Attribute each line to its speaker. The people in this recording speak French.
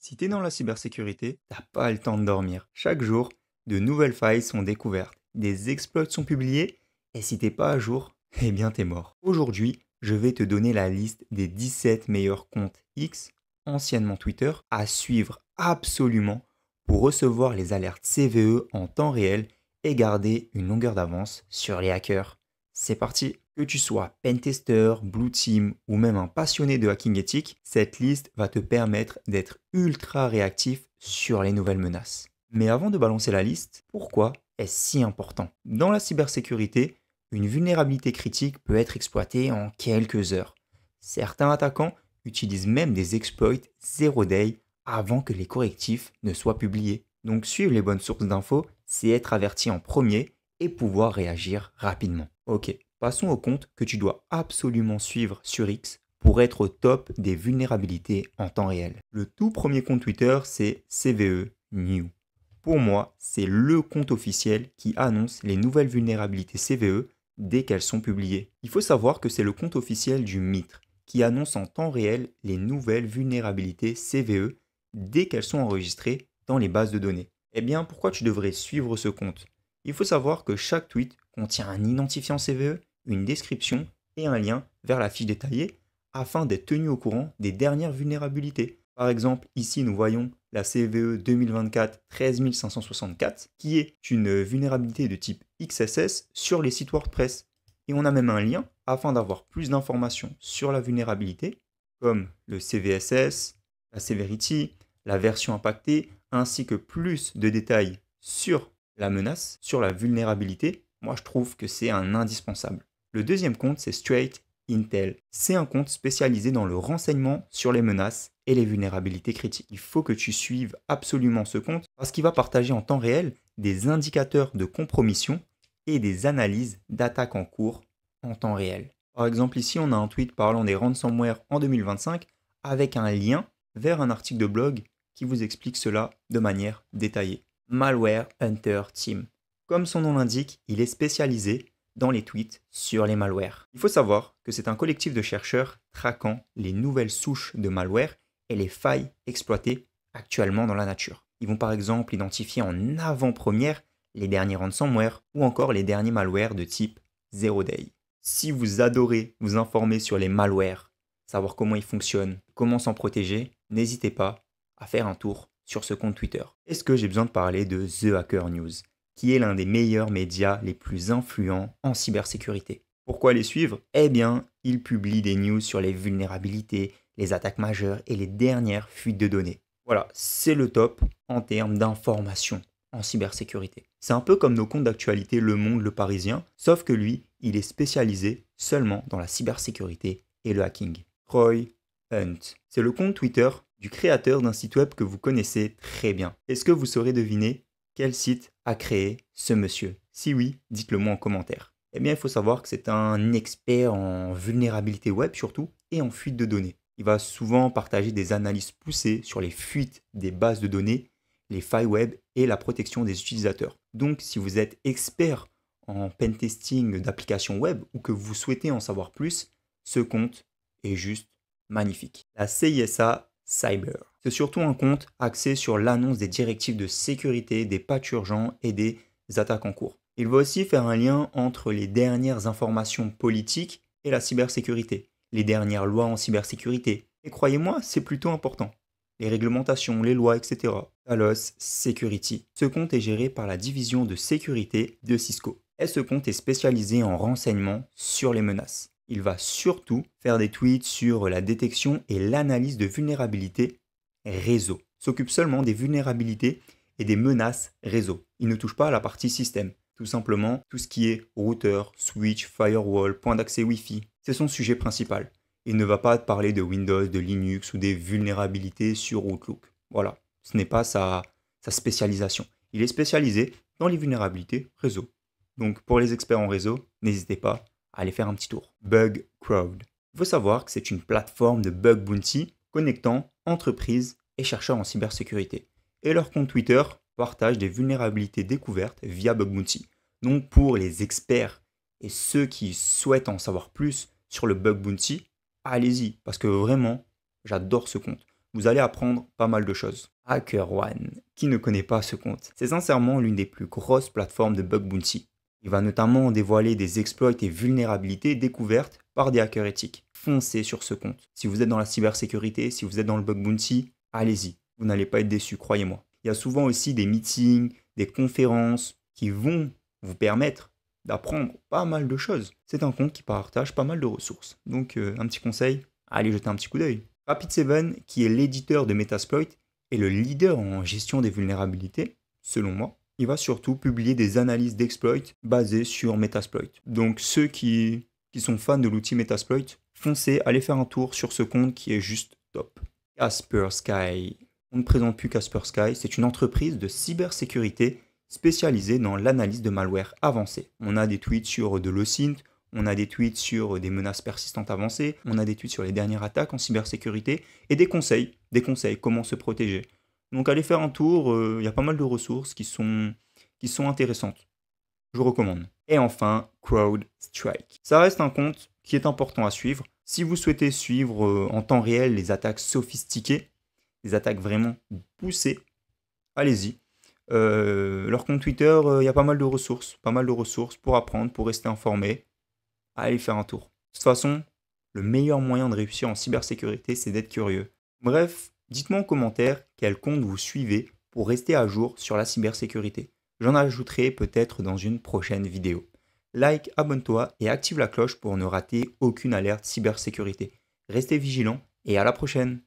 Speaker 1: Si t'es dans la cybersécurité, t'as pas le temps de dormir. Chaque jour, de nouvelles failles sont découvertes, des exploits sont publiés, et si t'es pas à jour, eh bien t'es mort. Aujourd'hui, je vais te donner la liste des 17 meilleurs comptes X, anciennement Twitter, à suivre absolument pour recevoir les alertes CVE en temps réel et garder une longueur d'avance sur les hackers. C'est parti. Que tu sois pentester, blue team ou même un passionné de hacking éthique, cette liste va te permettre d'être ultra réactif sur les nouvelles menaces. Mais avant de balancer la liste, pourquoi est-ce si important? Dans la cybersécurité, une vulnérabilité critique peut être exploitée en quelques heures. Certains attaquants utilisent même des exploits zero day avant que les correctifs ne soient publiés. Donc suivre les bonnes sources d'infos, c'est être averti en premier et pouvoir réagir rapidement. Ok, passons au compte que tu dois absolument suivre sur X pour être au top des vulnérabilités en temps réel. Le tout premier compte Twitter, c'est CVE New. Pour moi, c'est le compte officiel qui annonce les nouvelles vulnérabilités CVE dès qu'elles sont publiées. Il faut savoir que c'est le compte officiel du MITRE qui annonce en temps réel les nouvelles vulnérabilités CVE dès qu'elles sont enregistrées dans les bases de données. Eh bien, pourquoi tu devrais suivre ce compte? Il faut savoir que chaque tweet contient un identifiant CVE, une description et un lien vers la fiche détaillée afin d'être tenu au courant des dernières vulnérabilités. Par exemple, ici nous voyons la CVE 2024 13564 qui est une vulnérabilité de type XSS sur les sites WordPress. Et on a même un lien afin d'avoir plus d'informations sur la vulnérabilité comme le CVSS, la severity, la version impactée ainsi que plus de détails sur la menace, sur la vulnérabilité. Moi je trouve que c'est un indispensable. Le deuxième compte c'est Straight Intel. C'est un compte spécialisé dans le renseignement sur les menaces et les vulnérabilités critiques. Il faut que tu suives absolument ce compte parce qu'il va partager en temps réel des indicateurs de compromission et des analyses d'attaques en cours en temps réel. Par exemple, ici, on a un tweet parlant des ransomware en 2025 avec un lien vers un article de blog qui vous explique cela de manière détaillée. Malware Hunter Team. Comme son nom l'indique, il est spécialisé dans les tweets sur les malwares. Il faut savoir que c'est un collectif de chercheurs traquant les nouvelles souches de malware et les failles exploitées actuellement dans la nature. Ils vont par exemple identifier en avant-première les derniers ransomware ou encore les derniers malwares de type Zero Day. Si vous adorez vous informer sur les malwares, savoir comment ils fonctionnent, comment s'en protéger, n'hésitez pas à faire un tour sur ce compte Twitter. Est-ce que j'ai besoin de parler de The Hacker News, qui est l'un des meilleurs médias les plus influents en cybersécurité? Pourquoi les suivre? Eh bien, ils publient des news sur les vulnérabilités, les attaques majeures et les dernières fuites de données. Voilà, c'est le top en termes d'information en cybersécurité. C'est un peu comme nos comptes d'actualité Le Monde, Le Parisien, sauf que lui, il est spécialisé seulement dans la cybersécurité et le hacking. Troy Hunt. C'est le compte Twitter du créateur d'un site web que vous connaissez très bien. Est-ce que vous saurez deviner quel site a créé ce monsieur? Si oui, dites-le moi en commentaire. Eh bien, il faut savoir que c'est un expert en vulnérabilité web surtout et en fuite de données. Il va souvent partager des analyses poussées sur les fuites des bases de données, les failles web et la protection des utilisateurs. Donc, si vous êtes expert en pentesting d'applications web ou que vous souhaitez en savoir plus, ce compte est juste magnifique. La CISA Cyber. C'est surtout un compte axé sur l'annonce des directives de sécurité, des patchs urgents et des attaques en cours. Il va aussi faire un lien entre les dernières informations politiques et la cybersécurité, les dernières lois en cybersécurité. Et croyez-moi, c'est plutôt important. Les réglementations, les lois, etc. Talos Security. Ce compte est géré par la division de sécurité de Cisco. Et ce compte est spécialisé en renseignements sur les menaces. Il va surtout faire des tweets sur la détection et l'analyse de vulnérabilités réseau. S'occupe seulement des vulnérabilités et des menaces réseau. Il ne touche pas à la partie système. Tout simplement, tout ce qui est routeur, switch, firewall, point d'accès Wi-Fi, c'est son sujet principal. Il ne va pas te parler de Windows, de Linux ou des vulnérabilités sur Outlook. Voilà, ce n'est pas sa spécialisation. Il est spécialisé dans les vulnérabilités réseau. Donc pour les experts en réseau, n'hésitez pas à aller faire un petit tour. Bugcrowd. Il faut savoir que c'est une plateforme de bug bounty connectant entreprises et chercheurs en cybersécurité. Et leur compte Twitter partage des vulnérabilités découvertes via Bug Bounty. Donc pour les experts et ceux qui souhaitent en savoir plus sur le Bug Bounty, allez-y, parce que vraiment, j'adore ce compte. vous allez apprendre pas mal de choses. HackerOne, qui ne connaît pas ce compte? C'est sincèrement l'une des plus grosses plateformes de bug bounty. Il va notamment dévoiler des exploits et vulnérabilités découvertes par des hackers éthiques. Foncez sur ce compte. Si vous êtes dans la cybersécurité, si vous êtes dans le bug bounty, allez-y. Vous n'allez pas être déçus, croyez-moi. Il y a souvent aussi des meetings, des conférences qui vont vous permettre d'apprendre pas mal de choses. C'est un compte qui partage pas mal de ressources. Donc un petit conseil, allez jeter un petit coup d'œil. Rapid7, qui est l'éditeur de Metasploit et le leader en gestion des vulnérabilités, selon moi, il va surtout publier des analyses d'exploits basées sur Metasploit. Donc ceux qui sont fans de l'outil Metasploit, foncez, allez faire un tour sur ce compte qui est juste top. Kaspersky. On ne présente plus Kaspersky, c'est une entreprise de cybersécurité spécialisée dans l'analyse de malware avancé. On a des tweets sur de l'OSINT, on a des tweets sur des menaces persistantes avancées, on a des tweets sur les dernières attaques en cybersécurité et des conseils comment se protéger. Donc allez faire un tour, il y a pas mal de ressources qui sont intéressantes. Je vous recommande. Et enfin, CrowdStrike. Ça reste un compte qui est important à suivre. Si vous souhaitez suivre en temps réel les attaques sophistiquées, les attaques vraiment poussées, allez-y. Leur compte Twitter, il y a pas mal de ressources pour apprendre, pour rester informé. Allez faire un tour. De toute façon, le meilleur moyen de réussir en cybersécurité, c'est d'être curieux. Bref, dites-moi en commentaire quel compte vous suivez pour rester à jour sur la cybersécurité. J'en ajouterai peut-être dans une prochaine vidéo. Like, abonne-toi et active la cloche pour ne rater aucune alerte cybersécurité. Restez vigilants et à la prochaine!